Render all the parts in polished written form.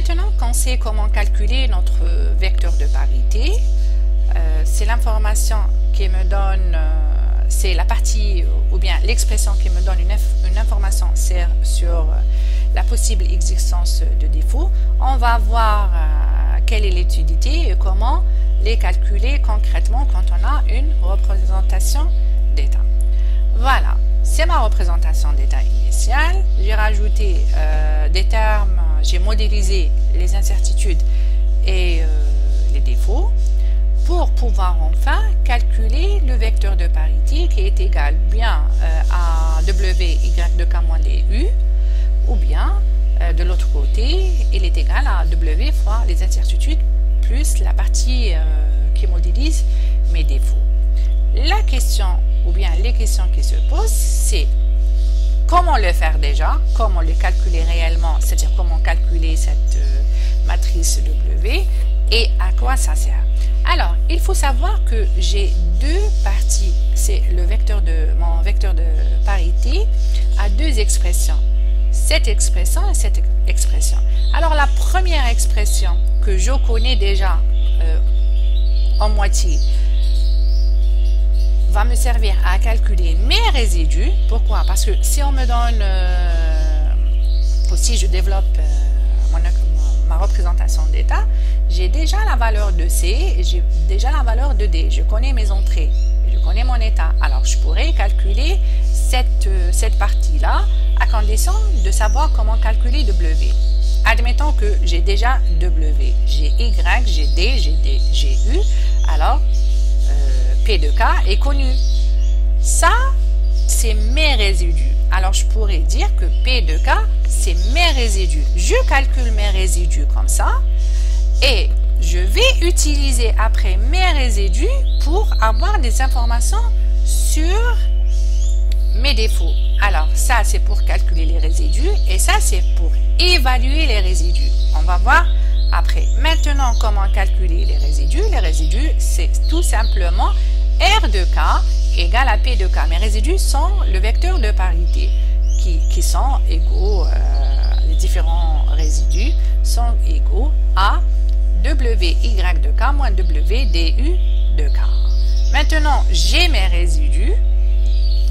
Maintenant qu'on sait comment calculer notre vecteur de parité, c'est l'information qui me donne, c'est la partie ou bien l'expression qui me donne une information sur la possible existence de défauts. On va voir quelle est l'utilité et comment les calculer concrètement quand on a une représentation d'état. Voilà, c'est ma représentation d'état initiale. J'ai rajouté des termes, j'ai modélisé les incertitudes et les défauts pour pouvoir enfin calculer le vecteur de parité qui est égal bien à W y de k moins DU, ou bien de l'autre côté, il est égal à W fois les incertitudes plus la partie qui modélise mes défauts. La question, ou bien les questions qui se posent, c'est comment le faire déjà, comment le calculer réellement, c'est-à-dire comment calculer cette matrice W et à quoi ça sert. Alors, il faut savoir que j'ai deux parties, c'est mon vecteur de parité a deux expressions, cette expression et cette expression. Alors, la première expression que je connais déjà en moitié va me servir à calculer mes résidus. Pourquoi? Parce que si on me donne, si je développe ma représentation d'état, j'ai déjà la valeur de C et j'ai déjà la valeur de D. Je connais mes entrées, je connais mon état. Alors, je pourrais calculer cette partie-là à condition de savoir comment calculer W. Admettons que j'ai déjà W, j'ai Y, j'ai D, j'ai U. Alors, P de K est connu. Ça, c'est mes résidus. Alors, je pourrais dire que P de K, c'est mes résidus. Je calcule mes résidus comme ça et je vais utiliser après mes résidus pour avoir des informations sur mes défauts. Alors, ça, c'est pour calculer les résidus et ça, c'est pour évaluer les résidus. On va voir après. Maintenant, comment calculer les résidus? Les résidus, c'est tout simplement R de K égale à P de K. Mes résidus sont le vecteur de parité qui sont égaux, les différents résidus sont égaux à W y de K moins W du de K. Maintenant, j'ai mes résidus.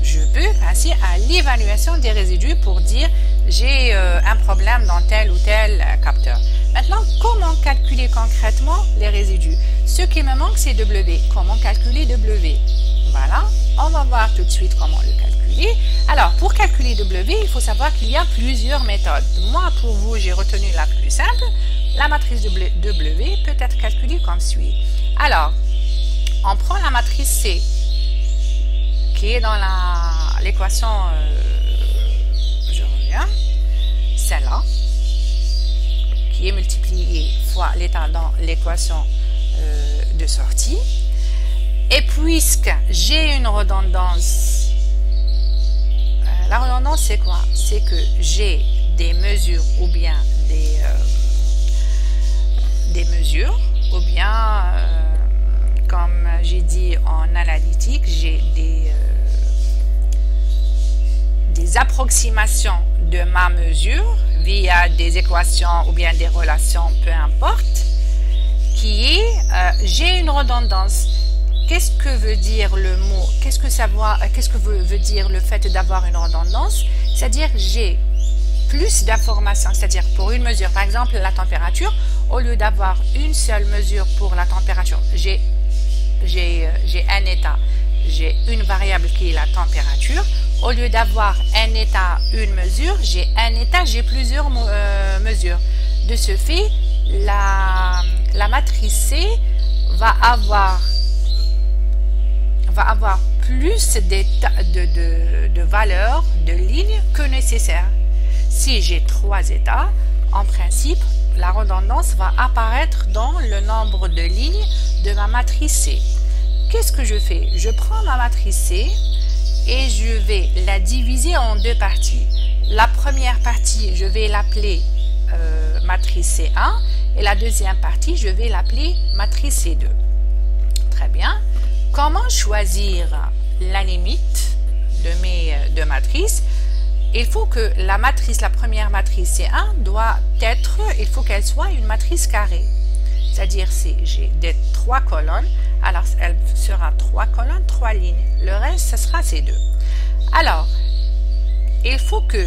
Je peux passer à l'évaluation des résidus pour dire j'ai un problème dans tel ou tel capteur. Maintenant, comment calculer concrètement les résidus? Ce qui me manque, c'est W. Comment calculer W? Voilà, on va voir tout de suite comment le calculer. Alors, pour calculer W, il faut savoir qu'il y a plusieurs méthodes. Moi, pour vous, j'ai retenu la plus simple. La matrice W peut être calculée comme suit. Alors, on prend la matrice C, qui est dans l'équation, je reviens, celle-là, qui est multipliée fois l'état dans l'équation de sortie. Et puisque j'ai une redondance, la redondance c'est quoi? C'est que j'ai des mesures ou bien des mesures ou bien comme j'ai dit en analytique, j'ai des approximations de ma mesure via des équations ou bien des relations, peu importe, qui est j'ai une redondance. Qu'est-ce que veut dire le mot? Qu'est-ce que veut dire le fait d'avoir une redondance? C'est-à-dire j'ai plus d'informations, c'est-à-dire pour une mesure, par exemple la température, au lieu d'avoir une seule mesure pour la température, j'ai un état, j'ai une variable qui est la température. Au lieu d'avoir un état, une mesure, j'ai un état, j'ai plusieurs mesures. De ce fait, la matrice C va avoir plus de valeurs, de lignes que nécessaire. Si j'ai 3 états, en principe, la redondance va apparaître dans le nombre de lignes de ma matrice C. Qu'est-ce que je fais? Je prends ma matrice C et je vais la diviser en deux parties. La première partie, je vais l'appeler matrice C1 et la deuxième partie, je vais l'appeler matrice C2. Très bien. Comment choisir la limite de matrices? il faut que la première matrice C1 il faut qu'elle soit une matrice carrée. C'est-à-dire j'ai des 3 colonnes, alors elle sera 3 colonnes, 3 lignes. Le reste, ce sera C2. Alors, il faut que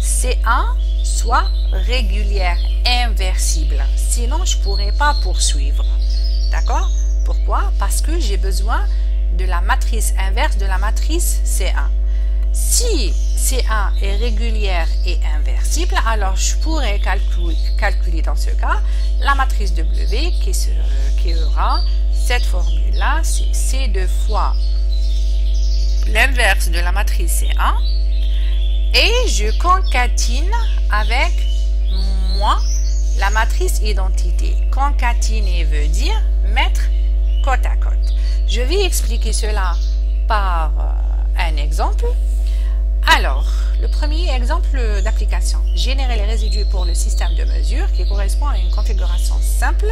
C1 soit régulière, inversible. Sinon, je ne pourrai pas poursuivre. D'accord? Pourquoi? Parce que j'ai besoin de la matrice inverse de la matrice C1. Si C1 est régulière et inversible, alors je pourrais calculer dans ce cas la matrice W qui aura cette formule-là, c'est C2 fois l'inverse de la matrice C1 et je concatine avec moi la matrice identité. Concatiner veut dire mettre côte à côte. Je vais expliquer cela par un exemple. Alors, le premier exemple d'application, générer les résidus pour le système de mesure qui correspond à une configuration simple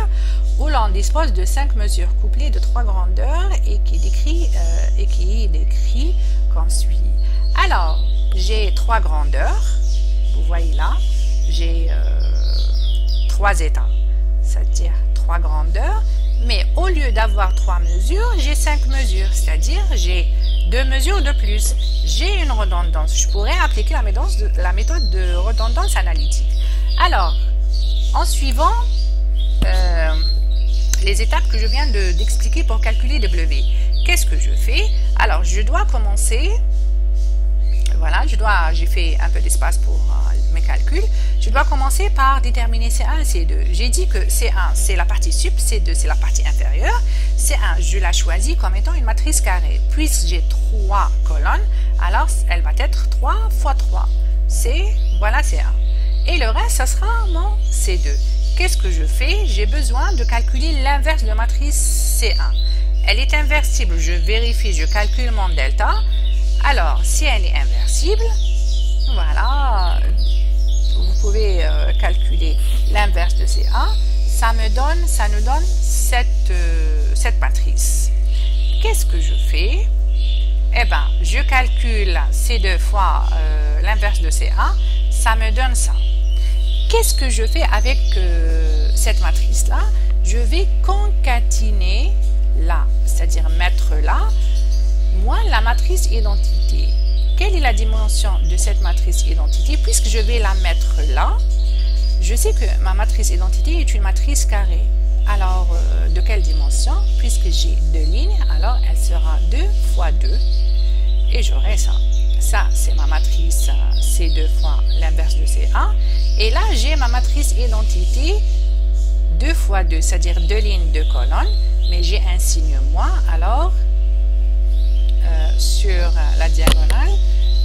où l'on dispose de 5 mesures couplées de 3 grandeurs et qui est décrit comme suit. Alors, j'ai 3 grandeurs, vous voyez là, j'ai 3 états, c'est-à-dire 3 grandeurs, mais au lieu d'avoir 3 mesures, j'ai 5 mesures, c'est-à-dire j'ai 2 mesures de plus. J'ai une redondance. Je pourrais appliquer la méthode de redondance analytique. Alors, en suivant les étapes que je viens d'expliquer pour calculer W, qu'est-ce que je fais? Alors, je dois commencer. Voilà, j'ai fait un peu d'espace pour mes calculs. Je dois commencer par déterminer C1 et C2. J'ai dit que C1, c'est la partie sup, C2, c'est la partie inférieure. C1, je la choisis comme étant une matrice carrée. Puisque j'ai 3 colonnes, alors elle va être 3 fois 3. Voilà C1. Et le reste, ça sera mon C2. Qu'est-ce que je fais? J'ai besoin de calculer l'inverse de matrice C1. Elle est inversible, je vérifie, je calcule mon delta. Alors, si elle est inversible, voilà, vous pouvez calculer l'inverse de C1. Ça nous donne cette matrice. Qu'est-ce que je fais? Eh bien, je calcule C2 fois l'inverse de C1. Ça me donne ça. Qu'est-ce que je fais avec cette matrice-là? Je vais concatiner là, c'est-à-dire mettre là, moi, la matrice identité. Quelle est la dimension de cette matrice identité? Puisque je vais la mettre là, je sais que ma matrice identité est une matrice carrée. Alors, de quelle dimension? Puisque j'ai 2 lignes, alors elle sera 2 fois 2 et j'aurai ça. Ça, c'est ma matrice C2 fois l'inverse de C1. Et là, j'ai ma matrice identité 2 fois 2, c'est-à-dire 2 lignes, 2 colonnes, mais j'ai un signe moins, alors sur la diagonale,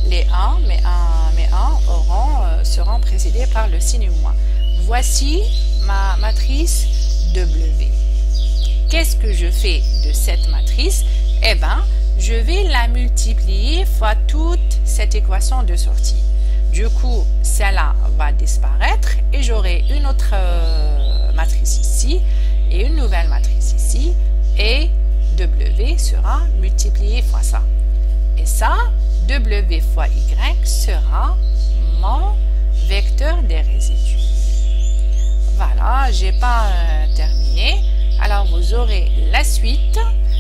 les 1, mes 1 seront précédés par le signe moins. Voici ma matrice W. Qu'est-ce que je fais de cette matrice? Eh bien, je vais la multiplier fois toute cette équation de sortie. Du coup, celle-là va disparaître et j'aurai une autre matrice ici et une nouvelle matrice ici et W sera multiplié fois ça. Et ça, W fois Y sera mon vecteur des résidus. Voilà, j'ai pas terminé. Alors, vous aurez la suite,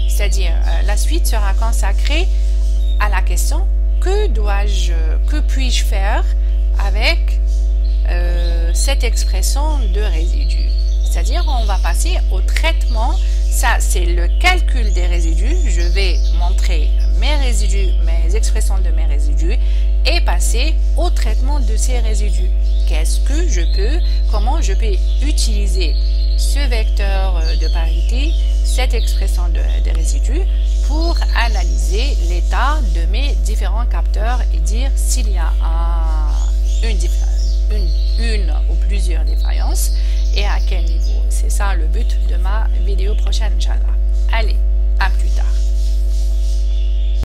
c'est-à-dire la suite sera consacrée à la question que puis-je faire avec cette expression de résidus. C'est-à-dire, on va passer au traitement. Ça, c'est le calcul des résidus. Je vais montrer mes résidus, mes expressions de mes résidus et passer au traitement de ces résidus. Comment je peux utiliser ce vecteur de parité, cette expression de résidus pour analyser l'état de mes différents capteurs et dire s'il y a une ou plusieurs défaillances et à quel niveau. C'est ça le but de ma vidéo prochaine, Inch'Allah. Allez, à plus tard.